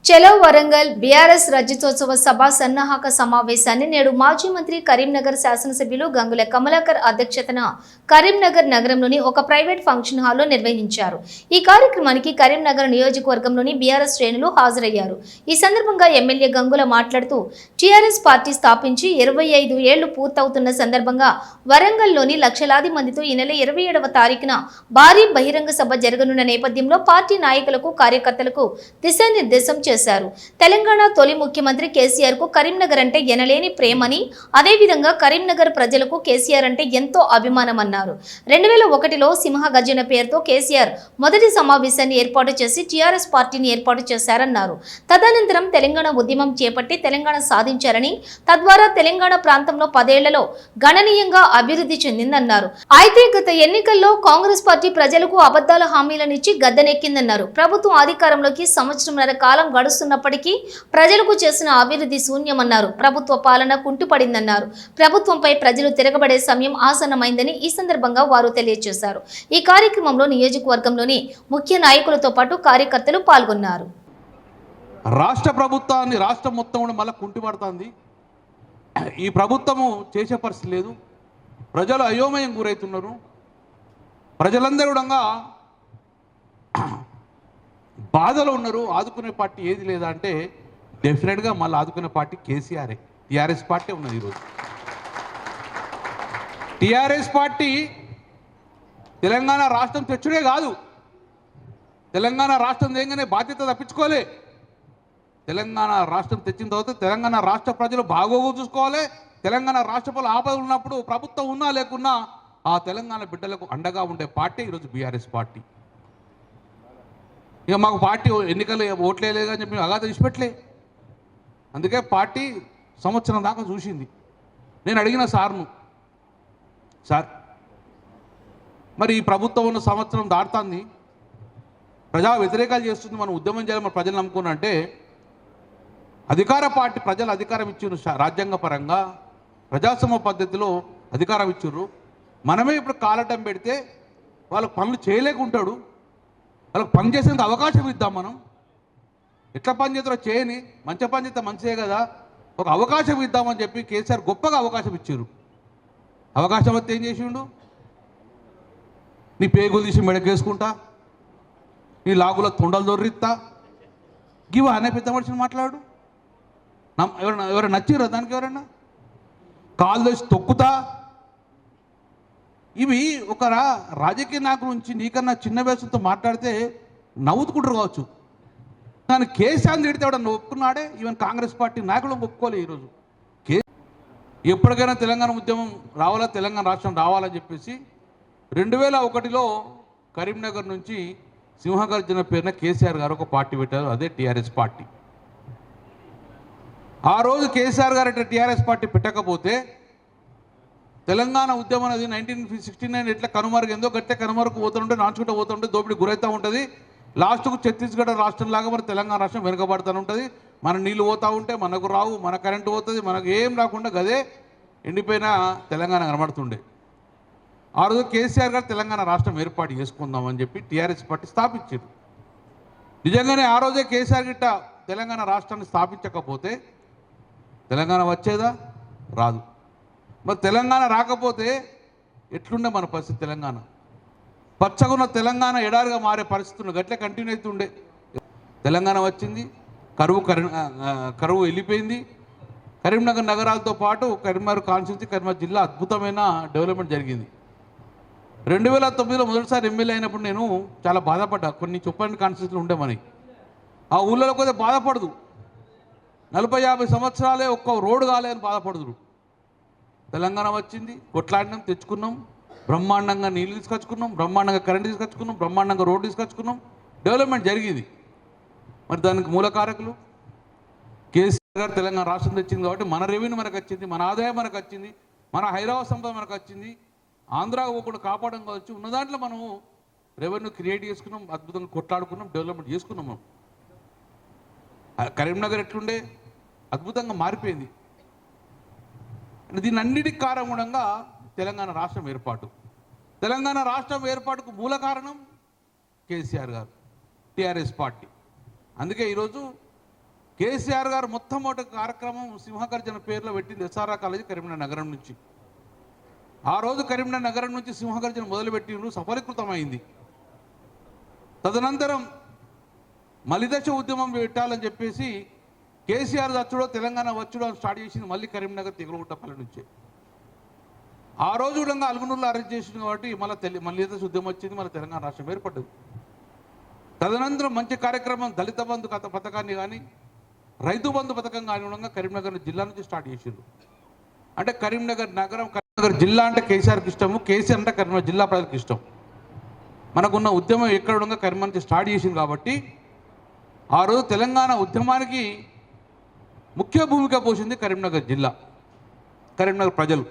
చలో వరంగల్ బీఆర్ఎస్ రజతోత్సవ సభ సన్నాహక సమావేశాన్ని నేడు మాజీ మంత్రి కరీంనగర్ శాసనసభ్యులు గంగుల కమలాకర్ అధ్యక్షతన కరీంనగర్ నగరంలోని ఒక ప్రైవేట్ ఫంక్షన్ హాల్లో నిర్వహించారు. ఈ కార్యక్రమానికి కరీంనగర్ నియోజకవర్గంలోని బీఆర్ఎస్ శ్రేణులు హాజరయ్యారు. ఈ సందర్భంగా ఎమ్మెల్యే గంగుల మాట్లాడుతూ టీఆర్ఎస్ పార్టీ స్థాపించి 25 ఏళ్లు పూర్తవుతున్న సందర్భంగా వరంగల్లోని లక్షలాది మందితో ఈ నెల 27వ తారీఖున భారీ బహిరంగ సభ జరగనున్న నేపథ్యంలో పార్టీ నాయకులకు కార్యకర్తలకు దిశానిర్దేశం చేశారు. తెలంగాణ తొలి ముఖ్యమంత్రి కేసీఆర్ కు కరీంనగర్ అంటే ఎనలేని ప్రేమని, అదేవిధంగా కరీంనగర్ ప్రజలకు కేసీఆర్ అంటే ఎంతో అభిమానమన్నారు. 2001లో సింహ గర్జన పేరుతో కేసీఆర్ మొదటి సమావేశాన్ని ఏర్పాటు చేసి టీఆర్ఎస్ పార్టీని ఏర్పాటు చేశారన్నారు. తదనంతరం తెలంగాణ ఉద్యమం చేపట్టి తెలంగాణ సాధించారని, తద్వారా తెలంగాణ ప్రాంతంలో 10 ఏళ్లలో గణనీయంగా అభివృద్ధి చెందిందన్నారు. అయితే గత ఎన్నికల్లో కాంగ్రెస్ పార్టీ ప్రజలకు అబద్ధాల హామీలనిచ్చి గద్దెనెక్కిందన్నారు. ప్రభుత్వం అధికారంలోకి సంవత్సరంన్నర కాలం గడుస్తున్నప్పటికీ ప్రజలకు చేసిన అభివృద్ధి శూన్యమన్నారు. ప్రభుత్వ పాలన కుంటుపడిందన్నారు. ప్రభుత్వంపై ప్రజలు తిరగబడే సమయం ఆసన్నమైందని ఈ సందర్భంగా వారు తెలియజేశారు. ఈ కార్యక్రమంలో నియోజకవర్గంలోని ముఖ్య నాయకులతో పాటు కార్యకర్తలు పాల్గొన్నారు. రాష్ట్ర ప్రభుత్వాన్ని రాష్ట్రం మొత్తం మళ్ళీ కుంటుపడుతుంది. ఈ ప్రభుత్వము చేసే పరిస్థితి లేదు. ప్రజలు అయోమయం గురవుతున్నారు. ప్రజలందరూ కూడా బాధలో ఉన్నారు. ఆదుకునే పార్టీ ఏది లేదా అంటే డెఫినెట్గా మళ్ళీ ఆదుకునే పార్టీ కేసీఆరే. టీఆర్ఎస్ పార్టీ ఉన్నది. ఈరోజు టీఆర్ఎస్ పార్టీ తెలంగాణ రాష్ట్రం తెచ్చుడే కాదు, తెలంగాణ రాష్ట్రం తేగానే బాధ్యత తప్పించుకోలే. తెలంగాణ రాష్ట్రం తెచ్చిన తర్వాత తెలంగాణ రాష్ట్ర ప్రజలు బాగోగు చూసుకోవాలి. తెలంగాణ రాష్ట్ర ప్రజలు ఆపదలు ఉన్నప్పుడు ప్రభుత్వం ఉన్నా లేకున్నా ఆ తెలంగాణ బిడ్డలకు అండగా ఉండే పార్టీ ఈరోజు బీఆర్ఎస్ పార్టీ. ఇక మాకు పార్టీ ఎన్నికలు ఓట్లేదుగా అని చెప్పి అగాధ విడిచిపెట్టలే. అందుకే పార్టీ సంవత్సరం దాకా చూసింది. నేను అడిగిన సార్ను, సార్ మరి ఈ ప్రభుత్వం ఉన్న సంవత్సరం దాటుతుంది, ప్రజా వ్యతిరేకాలు చేస్తుంది, మనం ఉద్యమం చేయాలి, మన ప్రజలు నమ్ముకున్నంటే అధికార పార్టీ ప్రజలు అధికారం ఇచ్చారు. రాజ్యాంగ పరంగా ప్రజాస్వామ్య పద్ధతిలో అధికారం ఇచ్చారు. మనమే ఇప్పుడు కాలటం పెడితే వాళ్ళకు పనులు చేయలేకుంటాడు. వాళ్ళకి పని చేసేందుకు అవకాశం ఇద్దాం. మనం ఎట్లా పని చేస్తారో చేయని, మంచి పని చేస్తే మంచిదే కదా, ఒక అవకాశం ఇద్దామని చెప్పి కేసీఆర్ గొప్పగా అవకాశం ఇచ్చారు. అవకాశం వస్తే ఏం చేసిండు? నీ పేగులు తీసి మెడకేసుకుంటా, నీ లాగుల తొండలు దొర్రిస్తా, గివ అనే పెద్ద మనిషిని మాట్లాడు. ఎవరైనా నచ్చిరా దానికి? ఎవరైనా కాలు తెచ్చి తొక్కుతా. ఇవి ఒక రాజకీయ నాయకుల నుంచి నీకన్నా చిన్న వయసుతో మాట్లాడితే నవ్వుతుకుంటారు కావచ్చు, కానీ కేసీఆర్ తిడితే ఎవడన్నా ఒప్పుకున్నాడే? ఈవెన్ కాంగ్రెస్ పార్టీ నాయకులు ఒప్పుకోలే. ఈరోజు ఎప్పటికైనా తెలంగాణ ఉద్యమం రావాలా, తెలంగాణ రాష్ట్రం రావాలని చెప్పేసి 2001లో కరీంనగర్ నుంచి సింహగర్జన పేరున కేసీఆర్ గారు ఒక పార్టీ పెట్టారు. అదే టీఆర్ఎస్ పార్టీ. ఆ రోజు కేసీఆర్ గారు అంటే టీఆర్ఎస్ పార్టీ పెట్టకపోతే తెలంగాణ ఉద్యమం అనేది 1969 ఎట్లా కనుమరుగైందో గట్టే కనుమరుకు పోతుంటే, నాచుకుంటూ పోతుంటే, దోపిడీ గురవుతూ ఉంటుంది. లాస్ట్కు ఛత్తీస్గఢ్ రాష్ట్రం లాగా మన తెలంగాణ రాష్ట్రం వెనుకబడుతూ ఉంటుంది. మన నీళ్ళు పోతూ ఉంటే మనకు రావు, మన కరెంటు పోతుంది, మనకు ఏం రాకుండా గదే ఎండిపోయిన తెలంగాణ కనబడుతుండే. ఆ రోజు కేసీఆర్ గారు తెలంగాణ రాష్ట్రం ఏర్పాటు చేసుకుందామని చెప్పి టీఆర్ఎస్ పార్టీ స్థాపించారు. నిజంగానే ఆ రోజే కేసీఆర్ గిట్ట తెలంగాణ రాష్ట్రాన్ని స్థాపించకపోతే తెలంగాణ వచ్చేదా? రాదు. మరి తెలంగాణ రాకపోతే ఎట్లుండే మన పరిస్థితి? తెలంగాణ పచ్చగున్న తెలంగాణ ఎడారిగా మారే పరిస్థితులు గట్లే కంటిన్యూ అవుతుండే. తెలంగాణ వచ్చింది, కరువు వెళ్ళిపోయింది. కరీంనగర్ నగరాలతో పాటు కరీంనగర్ కాన్స్టిట్యూన్సీ, కరీంనగర్ జిల్లా అద్భుతమైన డెవలప్మెంట్ జరిగింది. 2009లో మొదటిసారి ఎమ్మెల్యే అయినప్పుడు నేను చాలా బాధపడ్డా. కొన్ని చుప్పండి కాన్స్టిట్యూన్సీలు ఉండే మనకి. ఆ ఊళ్ళో కొద్దిగా బాధపడదు, 40-50 సంవత్సరాలే ఒక్క రోడ్డు కాలేదని బాధపడదురు. తెలంగాణ వచ్చింది, కొట్లాడినాం, తెచ్చుకున్నాం, బ్రహ్మాండంగా నీళ్ళు తీసుకొచ్చుకున్నాం, బ్రహ్మాండంగా కరెంట్ తీసుకొచ్చుకున్నాం, బ్రహ్మాండంగా రోడ్డు తీసుకొచ్చుకున్నాం, డెవలప్మెంట్ జరిగింది. మరి దానికి మూల కారకులు కేసీఆర్ గారు. తెలంగాణ రాష్ట్రం తెచ్చింది కాబట్టి మన రెవెన్యూ మనకు వచ్చింది, మన ఆదాయం మనకు వచ్చింది, మన హైదరాబాద్ సంపద మనకు వచ్చింది. ఆంధ్రాకు పోకుండా కాపాడడం కావచ్చు, ఉన్న దాంట్లో మనము రెవెన్యూ క్రియేట్ చేసుకున్నాం, అద్భుతంగా కొట్లాడుకున్నాం, డెవలప్మెంట్ చేసుకున్నాం. మనం కరీంనగర్ ఎట్లుండే అద్భుతంగా మారిపోయింది. దీని అన్నిటికి కారణంగా తెలంగాణ రాష్ట్రం ఏర్పాటు. తెలంగాణ రాష్ట్రం ఏర్పాటుకు మూల కారణం కేసీఆర్ గారు, టీఆర్ఎస్ పార్టీ. అందుకే ఈరోజు కేసీఆర్ గారు మొట్టమొదటి కార్యక్రమం సింహగర్జన పేరులో పెట్టింది ఎస్ఆర్ఆర్ కాలేజీ కరీంనగర్ నగరం నుంచి. ఆ రోజు కరీంనగర్ నగరం నుంచి సింహగర్జన మొదలుపెట్టిండ్రు, సఫలీకృతమైంది. తదనంతరం మలిదశ ఉద్యమం పెట్టాలని చెప్పేసి కేసీఆర్ వచ్చుడో తెలంగాణ వచ్చుడో అని స్టార్ట్ చేసింది మళ్ళీ కరీంనగర్ తిగులగుట్టపల్లి నుంచే. ఆ రోజు కూడా అలుగునూరులో అరెస్ట్ చేసింది కాబట్టి మలిదశ ఉద్యమం వచ్చింది, మన తెలంగాణ రాష్ట్రం ఏర్పడ్డది. తదనంతరం మంచి కార్యక్రమం దళిత బంధు పథకాన్ని కానీ రైతు బంధు పథకం కానివ్వడంగా కరీంనగర్ జిల్లా నుంచి స్టార్ట్ చేసిండ్రు. అంటే కరీంనగర్ నగరం, కరీంనగర్ జిల్లా అంటే కేసీఆర్కి ఇష్టము, కేసీఆర్ అంటే కరీంనగర్ జిల్లా ప్రజలకు ఇష్టం. మనకున్న ఉద్యమం ఎక్కడ ఉండగా కరీంనగర్ నుంచి స్టార్ట్ చేసింది కాబట్టి ఆ రోజు తెలంగాణ ఉద్యమానికి ముఖ్య భూమిక పోసింది కరీంనగర్ జిల్లా, కరీంనగర్ ప్రజలు.